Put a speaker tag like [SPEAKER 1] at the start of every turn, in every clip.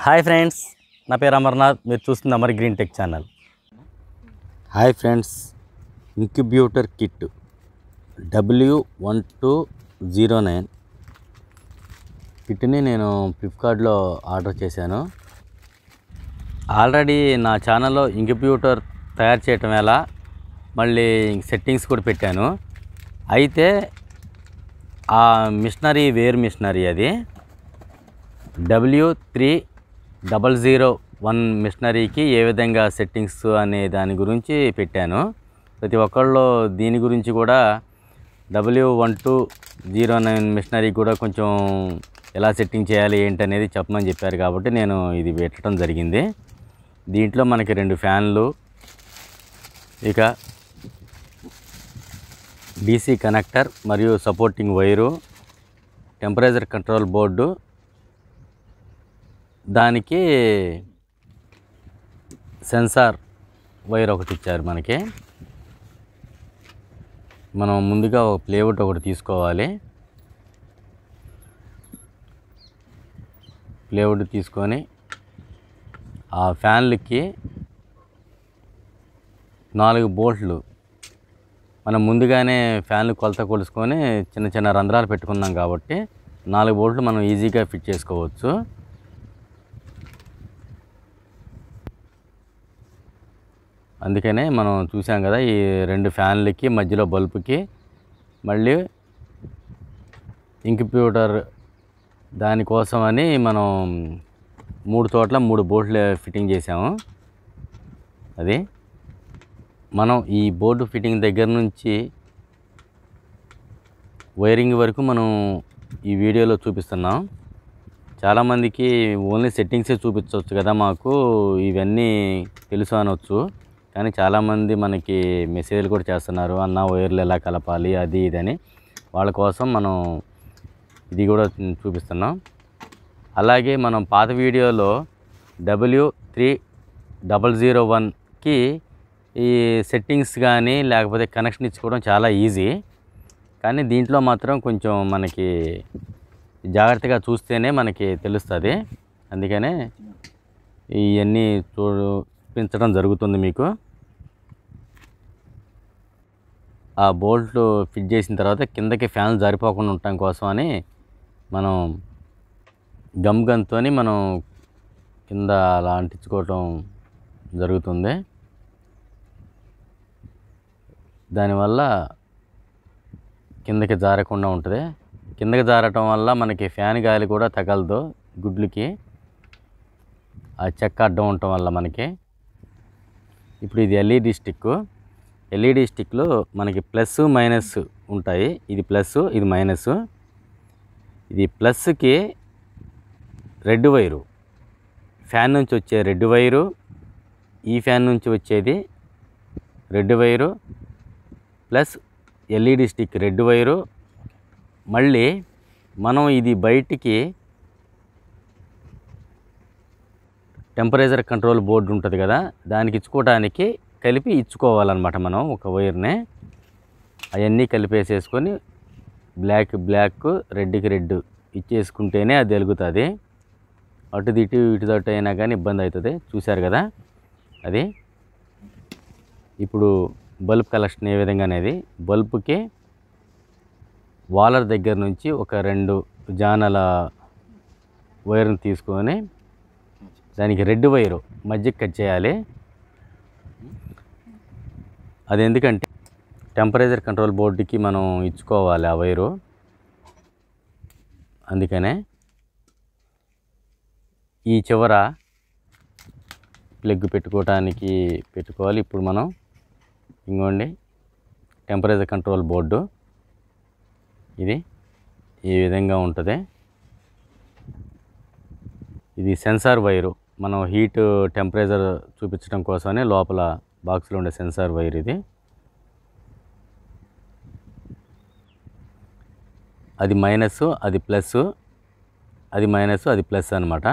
[SPEAKER 1] Hi friends, నా పేరు అమర్నాథ్. మీరు చూస్తుంది Amar green tech channel. Hi friends, incubator kit W1209 కిట్ని నేను ఫ్లిప్కార్ట్లో ఆర్డర్ చేశాను. ఆల్రెడీ నా ఛానల్లో ఇంక్యుబ్యూటర్ తయారు చేయటం ఎలా, మళ్ళీ సెట్టింగ్స్ కూడా పెట్టాను. అయితే ఆ మిషనరీ వేర్ మిషనరీ అది W3001 మిషనరీకి ఏ విధంగా సెట్టింగ్స్ అనే దాని గురించి పెట్టాను. ప్రతి ఒక్కళ్ళు దీని గురించి కూడా W1209 మిషనరీ కూడా కొంచెం ఎలా సెట్టింగ్ చేయాలి ఏంటనేది చెప్పమని చెప్పారు. కాబట్టి నేను ఇది పెట్టడం జరిగింది. దీంట్లో మనకి 2 ఫ్యాన్లు, ఇక DC కనెక్టర్ మరియు supporting wire, temperature control board, దానికి సెన్సార్ వైర్ ఒకటి ఇచ్చారు మనకి. మనం ముందుగా ఒక ప్లేవుడ్ ఒకటి తీసుకోవాలి. ప్లేవుడ్ తీసుకొని ఆ ఫ్యాన్లకి 4 బోల్ట్లు మనం ముందుగానే ఫ్యాన్లు కొలత కొలుసుకొని చిన్న చిన్న రంధ్రాలు పెట్టుకున్నాం కాబట్టి 4 బోల్ట్లు మనం ఈజీగా ఫిట్ చేసుకోవచ్చు. అందుకనే మనం చూసాం కదా, ఈ 2 ఫ్యాన్లకి మధ్యలో బల్బుకి మళ్ళీ ఇంక్యుబ్యూటర్ దానికోసమని మనం 3 చోట్ల 3 బోల్ట్లు ఫిట్టింగ్ చేసాము. అది మనం ఈ బోర్డు ఫిట్టింగ్ దగ్గర నుంచి వైరింగ్ వరకు మనం ఈ వీడియోలో చూపిస్తున్నాం. చాలామందికి ఓన్లీ సెట్టింగ్సే చూపించవచ్చు కదా, మాకు ఇవన్నీ తెలుసు అనవచ్చు. కానీ చాలామంది మనకి మెసేజ్లు కూడా చేస్తున్నారు, అన్న వైర్లు ఎలా కలపాలి అది ఇదని. వాళ్ళ కోసం మనం ఇది కూడా చూపిస్తున్నాం. అలాగే మనం పాత వీడియోలో W3001కి ఈ సెట్టింగ్స్ కానీ లేకపోతే కనెక్షన్ ఇచ్చుకోవడం చాలా ఈజీ. కానీ దీంట్లో మాత్రం కొంచెం మనకి జాగ్రత్తగా చూస్తేనే మనకి తెలుస్తుంది. అందుకనే ఇవన్నీ చూపించడం జరుగుతుంది మీకు. ఆ బోల్ట్లు ఫిట్ చేసిన తర్వాత కిందకి ఫ్యాన్లు జారిపోకుండా ఉండటం కోసం అని మనం గమ్తో మనం కింద అలా అంటించుకోవటం జరుగుతుంది. దానివల్ల కిందకి జారకుండా ఉంటుంది. కిందకి జారటం వల్ల మనకి ఫ్యాన్ గాలి కూడా తగలదు గుడ్లకి, ఆ చెక్క అడ్డం ఉండటం వల్ల మనకి. ఇప్పుడు ఇది LED స్టిక్. LED స్టిక్లో మనకి ప్లస్ మైనస్ ఉంటాయి. ఇది ప్లస్, ఇది మైనస్. ఇది ప్లస్కి రెడ్ వైరు, ఫ్యాన్ నుంచి వచ్చే రెడ్ వైరు, ఈ ఫ్యాన్ నుంచి వచ్చేది red wire, plus LED stick red wire. మళ్ళీ మనం ఇది బయటికి టెంపరేచర్ కంట్రోల్ బోర్డు ఉంటుంది కదా, దానికి ఇచ్చుకోవడానికి కలిపి ఇచ్చుకోవాలన్నమాట. మనం ఒక వైర్నే అవన్నీ కలిపేసేసుకొని బ్లాక్ రెడ్కి రెడ్ ఇచ్చేసుకుంటేనే అది వెలుగుతుంది. అటు ఇటు అయినా కానీ ఇబ్బంది అవుతుంది. చూశారు కదా అది. ఇప్పుడు బల్బ్ కలెక్షన్ ఏ విధంగా అనేది, బల్బుకి వాలర్ దగ్గర నుంచి ఒక 2 జానల వైర్ని తీసుకొని దానికి రెడ్ వైరు మధ్యకి కట్ చేయాలి. అది ఎందుకంటే టెంపరేచర్ కంట్రోల్ బోర్డుకి మనం ఇచ్చుకోవాలి ఆ వైరు, అందుకనే. ఈ చివర ప్లగ్ పెట్టుకోవటానికి పెట్టుకోవాలి. ఇప్పుడు మనం ఇంకోండి టెంపరేచర్ కంట్రోల్ బోర్డు ఇది ఈ విధంగా ఉంటుంది. ఇది సెన్సార్ వైరు, మనం హీట్ టెంపరేచర్ చూపించడం కోసమని లోపల బాక్స్లో ఉండే సెన్సార్ వైర్ ఇది. అది మైనస్, అది ప్లస్, అది మైనస్, అది ప్లస్ అనమాట.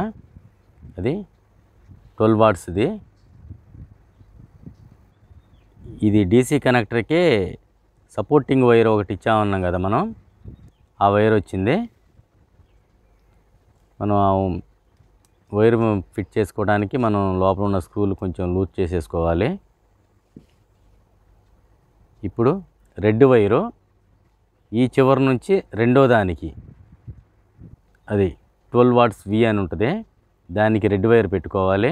[SPEAKER 1] అది 12 వాట్స్. ఇది DC కనెక్టర్కి సపోర్టింగ్ వైర్ ఒకటి ఇచ్చామన్నాం కదా మనం, ఆ వైర్ వచ్చింది. మనం వైర్ ఫిట్ చేసుకోవడానికి మనం లోపల ఉన్న స్క్రూలు కొంచెం లూజ్ చేసేసుకోవాలి. ఇప్పుడు రెడ్ వైరు ఈ చివరి నుంచి రెండో దానికి, అది 12 వాట్స్ వి అని ఉంటుంది, దానికి రెడ్ వైర్ పెట్టుకోవాలి.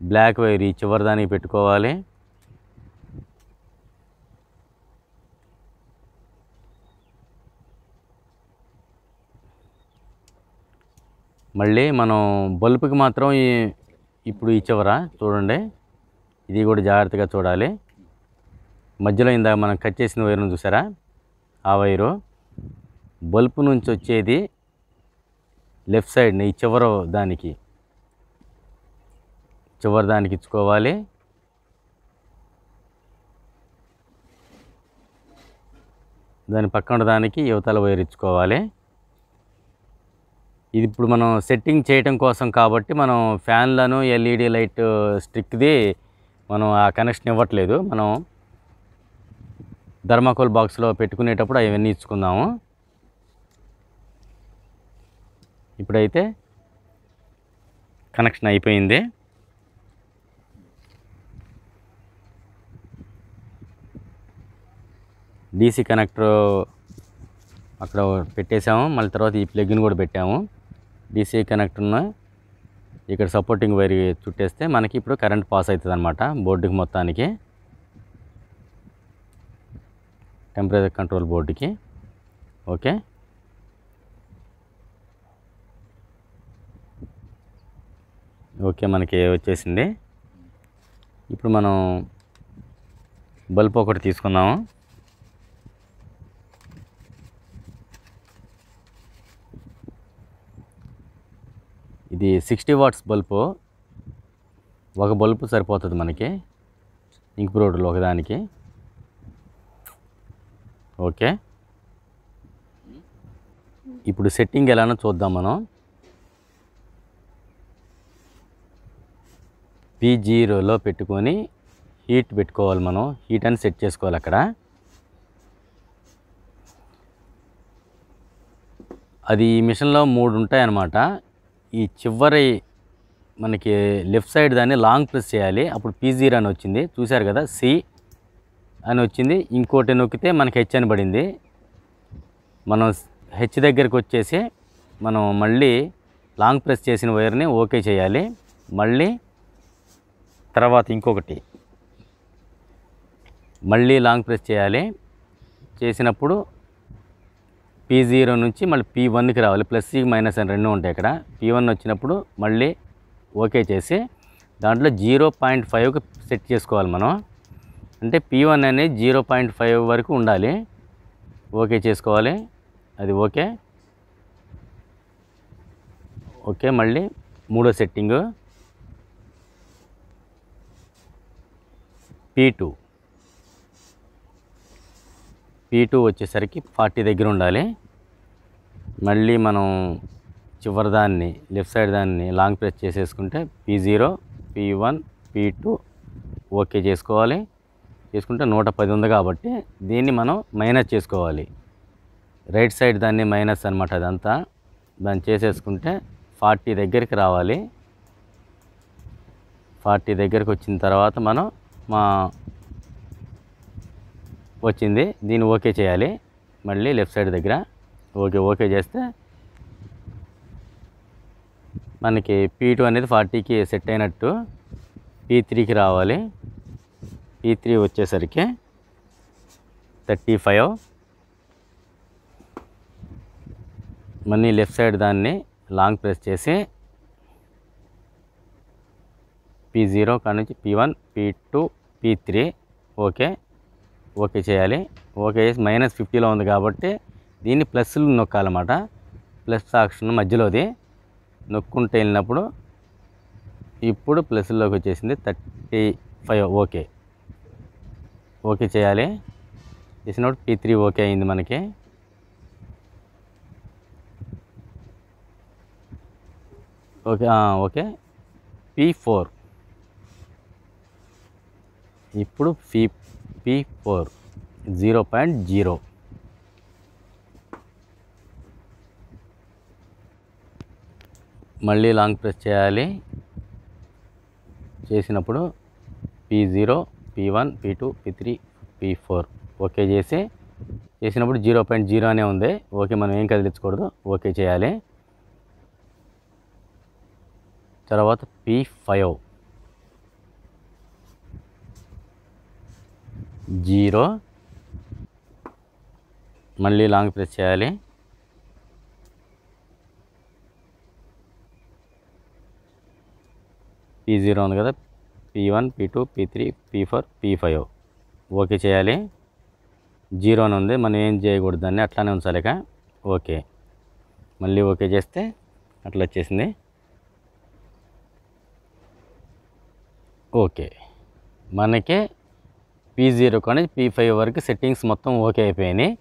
[SPEAKER 1] బ్లాక్ వైర్ ఈ చివరి దానికి పెట్టుకోవాలి. మళ్ళీ మనం బల్బుకి మాత్రం ఇప్పుడు ఈ చివర చూడండి, ఇది కూడా జాగ్రత్తగా చూడాలి. మధ్యలో ఇందాక మనం కట్ చేసిన వైర్ను చూసారా, ఆ వైరు బల్బు నుంచి వచ్చేది లెఫ్ట్ సైడ్ని ఈ చివరి దానికి ఇచ్చుకోవాలి. దాని పక్కన దానికి యువతల వైర్ ఇచ్చుకోవాలి. ఇది ఇప్పుడు మనం సెట్టింగ్ చేయటం కోసం కాబట్టి మనం ఫ్యాన్లను ఎల్ఈడి లైట్ స్టిక్ది మనం ఆ కనెక్షన్ ఇవ్వట్లేదు. మనం థర్మాకోల్ బాక్స్లో పెట్టుకునేటప్పుడు అవన్నీ ఇచ్చుకుందాము. ఇప్పుడైతే కనెక్షన్ అయిపోయింది. డీసీ కనెక్టర్ అక్కడ పెట్టేసాము. మళ్ళీ తర్వాత ఈ ప్లగ్ని కూడా పెట్టాము. డీసీ కనెక్టర్ను ఇక్కడ సపోర్టింగ్ వైర్ చుట్టేస్తే మనకి ఇప్పుడు కరెంట్ పాస్ అవుతుంది అన్నమాట బోర్డుకి మొత్తానికి, టెంపరేచర్ కంట్రోల్ బోర్డుకి. ఓకే, మనకి వచ్చేసింది. ఇప్పుడు మనం బల్బ్ ఒకటి తీసుకుందాము. ఇది 60 వాట్స్ బల్బు. ఒక బల్బు సరిపోతుంది మనకి ఇంక్ బ్రోడ్లో ఒకదానికి. ఓకే, ఇప్పుడు సెట్టింగ్ ఎలానో చూద్దాం. మనం P0లో పెట్టుకొని హీట్ పెట్టుకోవాలి. మనం హీట్ అని సెట్ చేసుకోవాలి. అక్కడ అది ఈ మిషన్లో 3 ఉంటాయన్నమాట. ఈ చివరి మనకి లెఫ్ట్ సైడ్ దాన్ని లాంగ్ ప్రెస్ చేయాలి. అప్పుడు P0 అని వచ్చింది, చూశారు కదా, C అని వచ్చింది. ఇంకోటి నొక్కితే మనకి H అని పడింది. మనం H దగ్గరికి వచ్చేసి మనం మళ్ళీ లాంగ్ ప్రెస్ చేసిన వైర్ని ఓకే చేయాలి. మళ్ళీ తర్వాత ఇంకొకటి మళ్ళీ లాంగ్ ప్రెస్ చేయాలి. చేసినప్పుడు P0 నుంచి మళ్ళీ P1కి రావాలి. ప్లస్ మైనస్ అని రెండు ఉంటాయి. ఇక్కడ P1 వచ్చినప్పుడు మళ్ళీ ఓకే చేసి దాంట్లో 0.5కి సెట్ చేసుకోవాలి మనం. అంటే P1 అనేది 0.5 వరకు ఉండాలి. ఓకే చేసుకోవాలి. అది ఓకే. మళ్ళీ మూడో సెట్టింగు P2 వచ్చేసరికి 40 దగ్గర ఉండాలి. మళ్ళీ మనం చివరి దాన్ని లెఫ్ట్ సైడ్ దాన్ని లాంగ్ ప్రెస్ చేసేసుకుంటే P0, P1, P2 ఓకే చేసుకోవాలి. చేసుకుంటే 110 ఉంది కాబట్టి దీన్ని మనం మైనస్ చేసుకోవాలి. రైట్ సైడ్ దాన్ని మైనస్ అనమాట. అదంతా దాన్ని చేసేసుకుంటే 40 దగ్గరికి రావాలి. 40 దగ్గరికి వచ్చిన తర్వాత మనం వచ్చింది దీన్ని ఓకే చేయాలి. మళ్ళీ లెఫ్ట్ సైడ్ దగ్గర ఓకే చేస్తే మనకి P2 అనేది 40కి సెట్ అయినట్టు. P3కి రావాలి. P3 వచ్చేసరికి 35. మళ్ళీ లెఫ్ట్ సైడ్ దాన్ని లాంగ్ ప్రెస్ చేసి P0 కాడ నుంచి P1, P2, P3 ఓకే చేయాలి. ఓకే చేసి -50లో ఉంది కాబట్టి దీన్ని ప్లస్లు నొక్కాలన్నమాట. ప్లస్ ఆప్షన్ మధ్యలోది నొక్కుంటే వెళ్ళినప్పుడు ఇప్పుడు ప్లస్లోకి వచ్చేసింది 35. ఓకే చేయాలి. చేసినప్పుడు P3 ఓకే అయింది మనకి. ఓకే P4 ఇప్పుడు P4 0.0. మళ్ళీ లాంగ్ ప్రెస్ చేయాలి. చేసినప్పుడు P0, P1, P2, P3, P4 okay చేసినప్పుడు 0.0 అనే ఉంది. ఓకే, మనం ఏం కదిలించకూడదు, ఓకే చేయాలి. తర్వాత P5 0, మళ్ళీ లాంగ్ ప్రెస్ చేయాలి. P0 ఉంది కదా, P1, P2, P3, P4, P5 okay చేయాలి. 0 అని ఉంది, మనం ఏం చేయకూడదు, దాన్ని అట్లానే ఉంచాలి. ఓకే, మళ్ళీ ఓకే చేస్తే అట్లా వచ్చేసింది. ఓకే, మనకి P0 కానీ P5 వరకు సెట్టింగ్స్ మొత్తం ఓకే అయిపోయినాయి.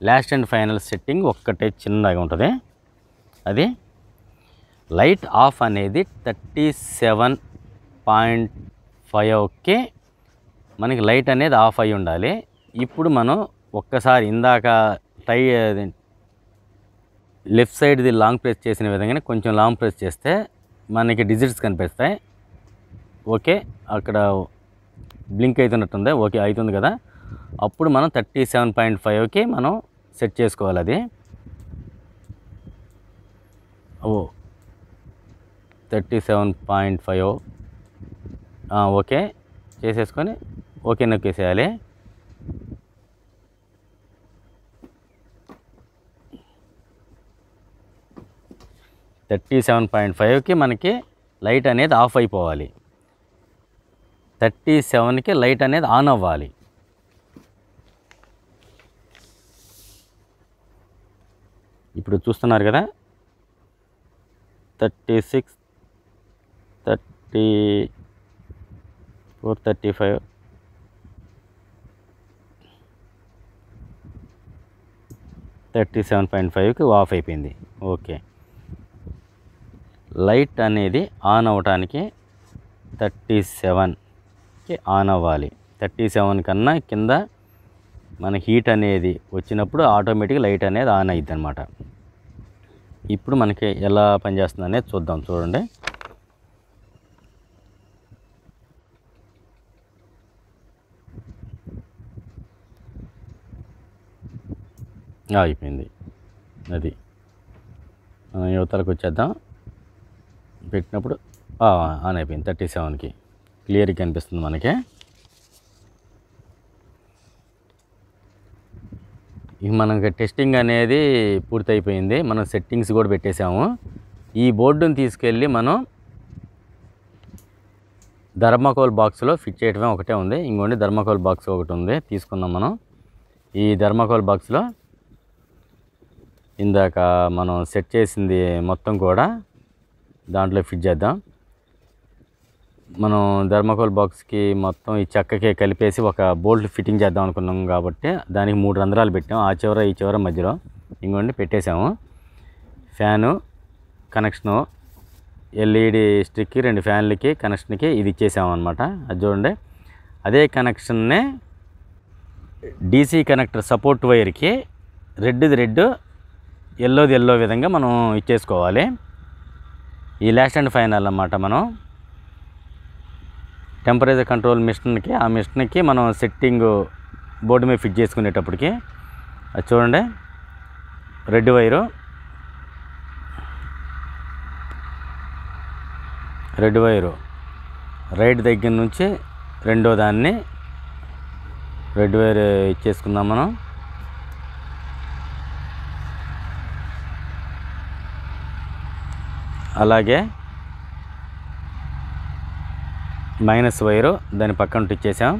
[SPEAKER 1] లాస్ట్ అండ్ ఫైనల్ సెట్టింగ్ ఒక్కటే చిన్నగా ఉంటుంది. అది లైట్ ఆఫ్ అనేది 37.5కి మనకి లైట్ అనేది ఆఫ్ అయి ఉండాలి. ఇప్పుడు మనం ఒక్కసారి ఇందాక లెఫ్ట్ సైడ్ది లాంగ్ ప్రెస్ చేసిన విధంగానే కొంచెం లాంగ్ ప్రెస్ చేస్తే మనకి డిజిట్స్ కనిపిస్తాయి. ఓకే, అక్కడ బ్లింక్ అవుతున్నట్టుంది. ఓకే అవుతుంది కదా, అప్పుడు మనం 37.5కి మనం సెట్ చేసుకోవాలి. అది 37.5 ఓకే చేసేసుకొని ఓకే నొక్కేసేయాలి. థర్టీ 37.5కి మనకి లైట్ అనేది ఆఫ్ అయిపోవాలి. 37కి లైట్ అనేది ఆన్ అవ్వాలి. ఇప్పుడు చూస్తున్నారు కదా, 36, 34, 35 37.5కి ఆఫ్ అయిపోయింది. ఓకే, లైట్ అనేది ఆన్ అవ్వటానికి 37కి ఆన్ అవ్వాలి. 37 కన్నా కింద మన హీట్ అనేది వచ్చినప్పుడు ఆటోమేటిక్గా లైట్ అనేది ఆన్ అయ్యిద్ది అనమాట. ఇప్పుడు మనకి ఎలా పనిచేస్తుంది అనేది చూద్దాం. చూడండి, అయిపోయింది. అది యువతలకు వచ్చేద్దాం. పెట్టినప్పుడు ఆన్ అయిపోయింది. 37కి క్లియర్గా కనిపిస్తుంది మనకి. ఇక మనకి టెస్టింగ్ అనేది పూర్తయిపోయింది. మనం సెట్టింగ్స్ కూడా పెట్టేసాము. ఈ బోర్డుని తీసుకెళ్ళి మనం థర్మాకోల్ బాక్స్లో ఫిట్ చేయడమే ఒకటే ఉంది. ఇంకోండి థర్మాకోల్ బాక్స్ ఒకటి ఉంది, తీసుకుందాం మనం. ఈ థర్మాకోల్ బాక్స్లో ఇందాక మనం సెట్ చేసింది మొత్తం కూడా దాంట్లో ఫిట్ చేద్దాం. మనం థర్మాకోల్ బాక్స్కి మొత్తం ఈ చెక్కకే కలిపేసి ఒక బోల్ట్ ఫిట్టింగ్ చేద్దాం అనుకున్నాం కాబట్టి దానికి 3 రంధ్రాలు పెట్టాం. ఆ చివర ఈ చివర మధ్యలో ఇంకోండి పెట్టేసాము. ఫ్యాను కనెక్షను, ఎల్ఈడి స్టిక్కి 2 ఫ్యాన్లకి కనెక్షన్కి ఇది ఇచ్చేసాము అనమాట. అది చూడండి, అదే కనెక్షన్నే డీసీ కనెక్టర్ సపోర్ట్ వైర్కి రెడ్ది రెడ్, ఎల్లోది ఎల్లో విధంగా మనం ఇచ్చేసుకోవాలి. ఈ లాస్ట్ అండ్ ఫైనల్ అన్నమాట. మనం టెంపరేచర్ కంట్రోల్ మిషన్కి, ఆ మిషన్కి మనం సెట్టింగ్ బోర్డు మీద ఫిట్ చేసుకునేటప్పటికి అది చూడండి, రెడ్ వైరు రైట్ దగ్గర నుంచి రెండో దాన్ని రెడ్ వైర్ ఇచ్చేసుకుందాం మనం. అలాగే మైనస్ వైరు దాని పక్కన ఇచ్చేసాం.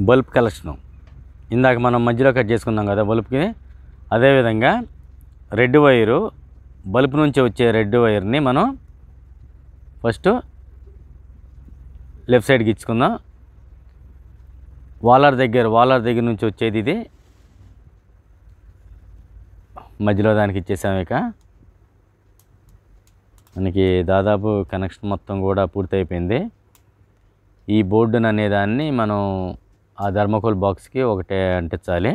[SPEAKER 1] బల్బ్ కలెక్షను ఇందాక మనం మధ్యలో కట్ చేసుకున్నాం కదా బల్బ్కి, అదేవిధంగా రెడ్ వైరు, బల్బ్ నుంచి వచ్చే రెడ్ వైర్ని మనం ఫస్ట్ లెఫ్ట్ సైడ్కి ఇచ్చుకుందాం. వాలర్ దగ్గర నుంచి వచ్చేది ఇది మధ్యలో దానికి ఇచ్చేసాము. ఇక మనకి దాదాపు కనెక్షన్ మొత్తం కూడా పూర్తయిపోయింది. ఈ బోర్డును అనేదాన్ని మనం ఆ థర్మోకోల్ బాక్స్కి ఒకటే అంటించాలి.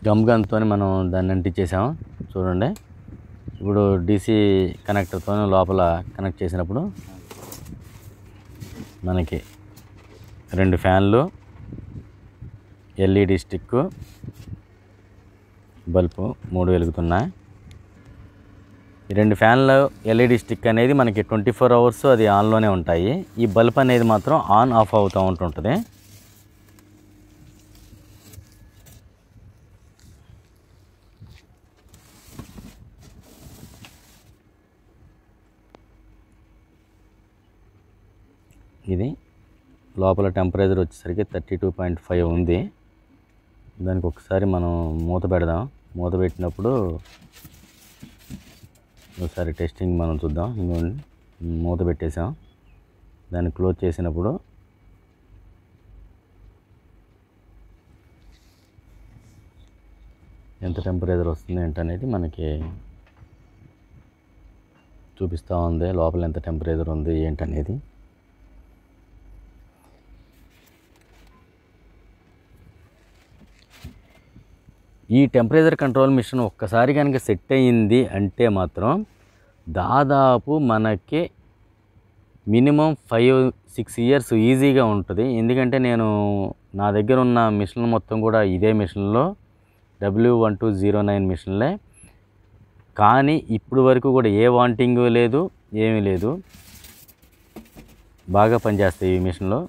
[SPEAKER 1] గమ్తో మనం దాన్ని అంటించేసాము చూడండి. ఇప్పుడు DC కనెక్టర్తో లోపల కనెక్ట్ చేసినప్పుడు మనకి 2 ఫ్యాన్లు, LED స్టిక్, బల్బు 3 వెలుగుతున్నాయి. ఈ 2 ఫ్యాన్లు LED స్టిక్ అనేది మనకి 24 అవర్స్ అది ఆన్లోనే ఉంటాయి. ఈ బల్బ్ అనేది మాత్రం ఆన్ ఆఫ్ అవుతూ ఉంటుంటుంది. ఇది లోపల టెంపరేచర్ వచ్చేసరికి 32.5 ఉంది. దానికి ఒకసారి మనం మూత పెడదాం. మూత పెట్టినప్పుడు ఒకసారి టెస్టింగ్ మనం చూద్దాం. మూత పెట్టేసాం. దాన్ని క్లోజ్ చేసినప్పుడు ఎంత టెంపరేచర్ వస్తుంది ఏంటనేది మనకి చూపిస్తూ ఉంది. లోపల ఎంత టెంపరేచర్ ఉంది ఏంటనేది. ఈ టెంపరేచర్ కంట్రోల్ మిషన్ ఒక్కసారి కనుక సెట్ అయ్యింది అంటే మాత్రం దాదాపు మనకి మినిమం 5-6 ఇయర్స్ ఈజీగా ఉంటుంది. ఎందుకంటే నేను నా దగ్గర ఉన్న మిషన్ మొత్తం కూడా ఇదే మిషన్లో W1209 మిషన్లే. కానీ ఇప్పుడు వరకు కూడా ఏ వాంటింగ్ లేదు, ఏమీ లేదు. బాగా పనిచేస్తాయి ఈ మిషన్లో.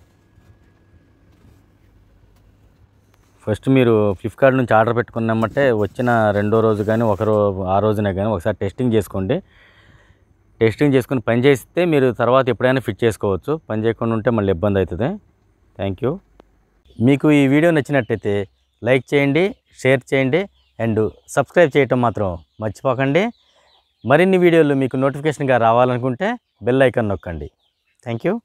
[SPEAKER 1] ఫస్ట్ మీరు ఫ్లిప్కార్ట్ నుంచి ఆర్డర్ పెట్టుకున్నామంటే వచ్చిన రెండో రోజు కానీ ఆ రోజునే కానీ ఒకసారి టెస్టింగ్ చేసుకోండి. టెస్టింగ్ చేసుకుని పని చేస్తే మీరు తర్వాత ఎప్పుడైనా ఫిట్ చేసుకోవచ్చు. పని చేయకుండా ఉంటే మళ్ళీ ఇబ్బంది అవుతుంది. Thank you. మీకు ఈ వీడియో నచ్చినట్టయితే లైక్ చేయండి, షేర్ చేయండి అండ్ సబ్స్క్రైబ్ చేయటం మాత్రం మర్చిపోకండి. మరిన్ని వీడియోలు మీకు నోటిఫికేషన్గా రావాలనుకుంటే బెల్ ఐకాన్ నొక్కండి. Thank you.